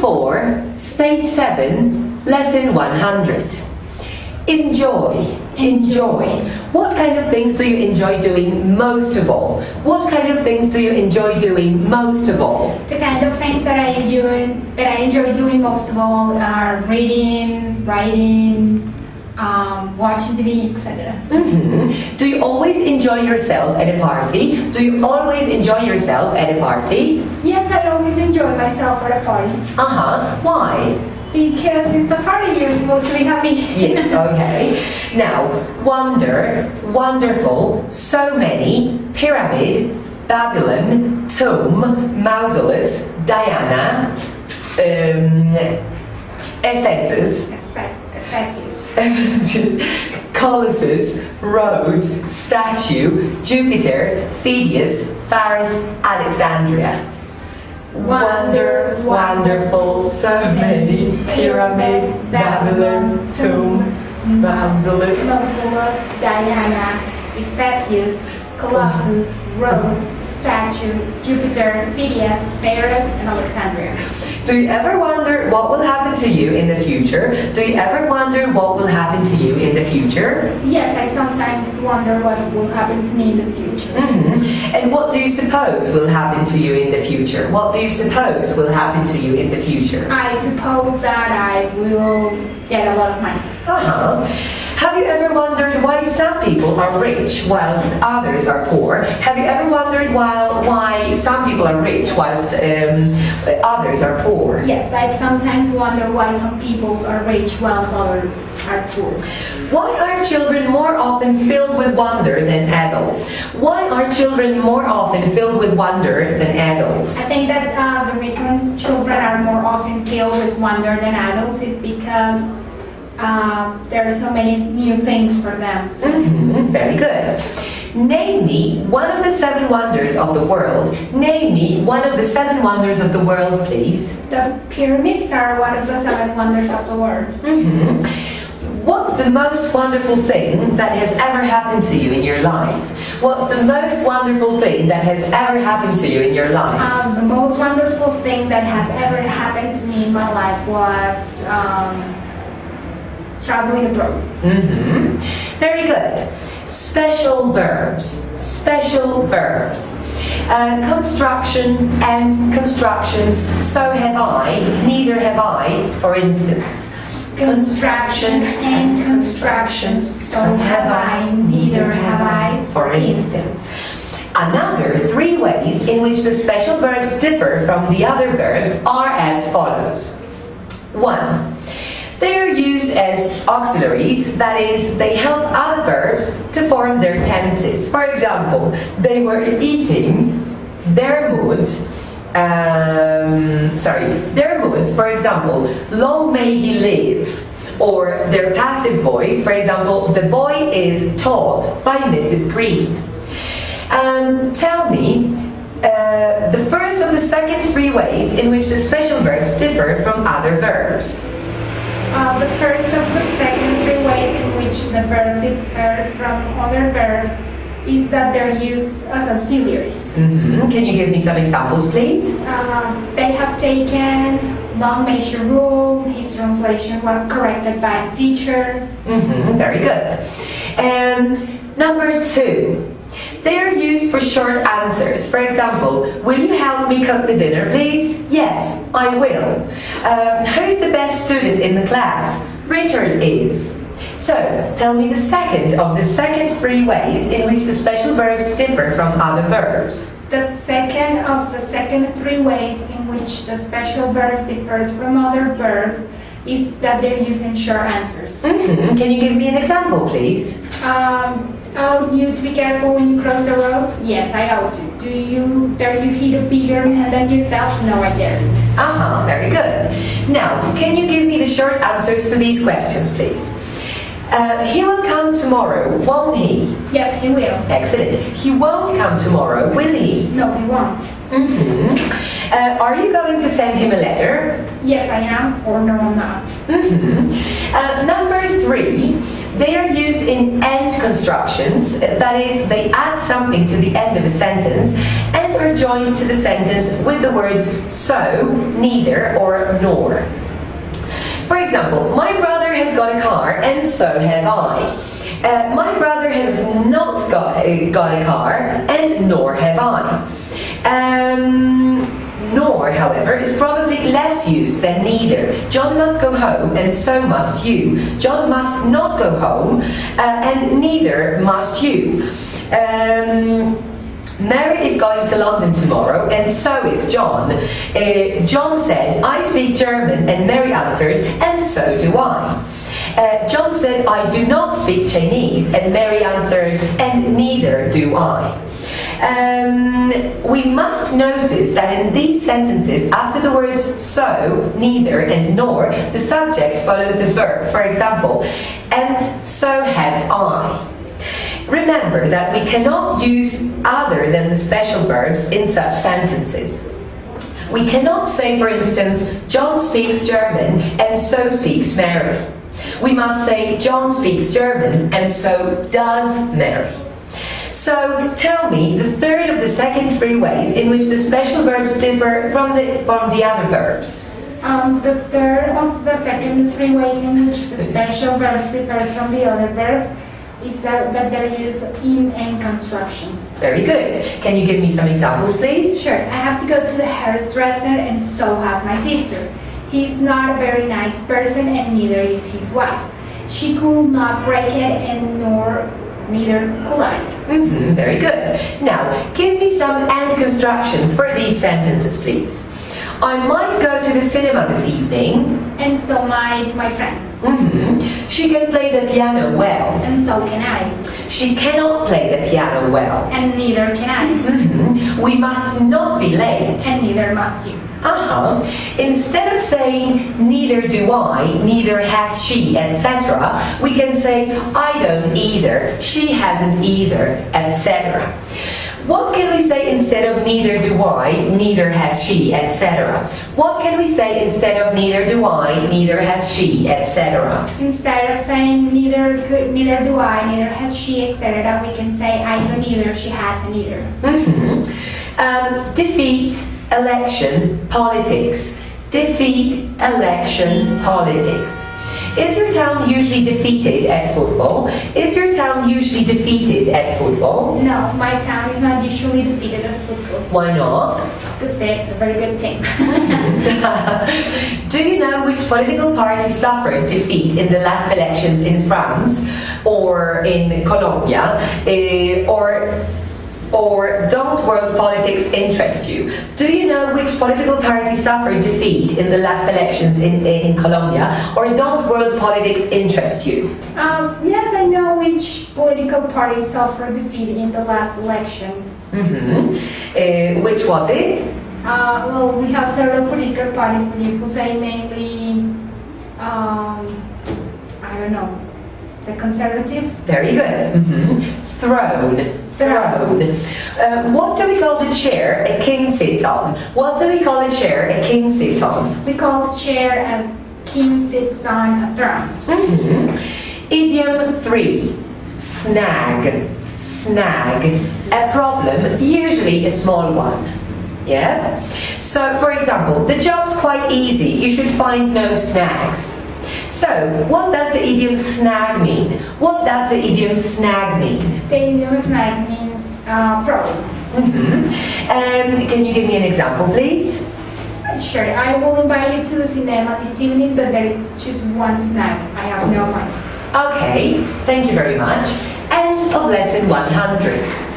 4, Stage 7, Lesson 100. Enjoy. Enjoy. What kind of things do you enjoy doing most of all? What kind of things do you enjoy doing most of all? The kind of things that I enjoy doing most of all are reading, writing, watching TV, etc. Do you always enjoy yourself at a party? Do you always enjoy yourself at a party? Yes, I always enjoy myself at a party. Why? Because it's a party, you're supposed to be happy. Yes, okay. Now, wonder, wonderful, so many, pyramid, Babylon, tomb, mausolus, Diana, Ephesus, Colossus, Rhodes, statue, Jupiter, Phidias, Paris, Alexandria. Wonder, wonderful, so many, pyramid, Babylon, tomb, mausolus, Diana, Ephesus, Colossus, Rhodes, statue, Jupiter, Phidias, Paris, and Alexandria. Do you ever wonder what will happen to you in the future? Do you ever wonder what will happen to you in the future? Yes, I sometimes wonder what will happen to me in the future. And what do you suppose will happen to you in the future? What do you suppose will happen to you in the future? I suppose that I will get a lot of money. Have you ever wondered why some people are rich whilst others are poor? Have you ever wondered why some people are rich whilst others are poor? Yes, I sometimes wonder why some people are rich whilst others are poor. Why are children more often filled with wonder than adults? Why are children more often filled with wonder than adults? I think that the reason children are more often filled with wonder than adults is because there are so many new things for them. Very good. Name me one of the 7 wonders of the world. Name me one of the 7 wonders of the world, please. The pyramids are one of the 7 wonders of the world. What's the most wonderful thing that has ever happened to you in your life? What's the most wonderful thing that has ever happened to you in your life? The most wonderful thing that has ever happened to me in my life was traveling abroad. Very good. Special verbs. Special verbs. Construction and constructions. So have I, neither have I, for instance. Construction and constructions. So have I, neither have I, for instance. Another 3 ways in which the special verbs differ from the other verbs are as follows. 1. They are used as auxiliaries, that is, they help other verbs to form their tenses. For example, they were eating, their moods, for example, long may he live. Or their passive voice, for example, the boy is taught by Mrs. Green. Tell me the first of the second 3 ways in which the special verbs differ from other verbs. The first of the second 3 ways in which the verb differ from other verbs is that they're used as auxiliaries. Can you give me some examples, please? They have taken long may she rule, his translation was corrected by a teacher. Very good. Number 2. They are used for short answers. For example, will you help me cook the dinner, please? Yes, I will. Who's the best student in the class? Richard is. So, tell me the second of the second 3 ways in which the special verbs differ from other verbs. The second of the second 3 ways in which the special verbs differs from other verbs is that they're using short answers. Can you give me an example, please? Ought you to be careful when you cross the road? Yes, I ought to. Dare you hit a bigger man than yourself? No, I daren't. Very good. Now, can you give me the short answers to these questions, please? He will come tomorrow, won't he? Yes, he will. Excellent. He won't come tomorrow, will he? No, he won't. Are you going to send him a letter? Yes, I am, or no, I'm not. Number 3, they are used in end constructions. That is, they add something to the end of a sentence and are joined to the sentence with the words so, neither, or nor. For example, my brother has got a car and so have I. My brother has not got a car and nor have I. Nor, however, is probably less used than neither. John must go home and so must you. John must not go home and neither must you. Mary is going to London tomorrow and so is John. John said, I speak German, and Mary answered, and so do I. John said, I do not speak Chinese, and Mary answered, and neither do I. We must notice that in these sentences, after the words so, neither, and nor, the subject follows the verb. For example, and so have I. Remember that we cannot use other than the special verbs in such sentences. We cannot say, for instance, John speaks German and so speaks Mary. We must say, John speaks German and so does Mary. So tell me the third of the second 3 ways in which the special verbs differ from the other verbs. The third of the second 3 ways in which the special verbs differ from the other verbs is that they're used in end constructions. Very good. Can you give me some examples, please? Sure. I have to go to the hairdresser and so has my sister. He's not a very nice person and neither is his wife. She could not break it and neither could I. Very good. Now, give me some end constructions for these sentences, please. I might go to the cinema this evening. And so might my friend. She can play the piano well. And so can I. She cannot play the piano well. And neither can I. We must not be late. And neither must you. Instead of saying neither do I, neither has she, etc., we can say I don't either, she hasn't either, etc. What can we say instead of neither do I, neither has she, etc.? What can we say instead of neither do I, neither has she, etc.? Instead of saying neither do I, neither has she, etc., we can say I don't either, she hasn't either. Defeat, election, politics. Defeat, election, politics. Is your town usually defeated at football? Is your town usually defeated at football? No, my town is not usually defeated at football. Why not? Because it's a very good team. Do you know which political party suffered defeat in the last elections in France or in Colombia? Or don't world politics interest you? Do you know which political party suffered defeat in the last elections in Colombia? Or don't world politics interest you? Yes, I know which political party suffered defeat in the last election. Which was it? Well, we have several political parties, but you could say mainly, I don't know, the Conservative. Very good. Throne. What do we call the chair a king sits on? What do we call a chair a king sits on? We call the chair as king sits on a throne. Idiom 3. Snag. A problem, usually a small one. Yes? So, for example, the job's quite easy. You should find no snags. So, what does the idiom snag mean? What does the idiom snag mean? The idiom snag means problem. Can you give me an example, please? Sure. I will invite you to the cinema this evening, but there is just one snag. I have no money. Okay, thank you very much. End of lesson 100.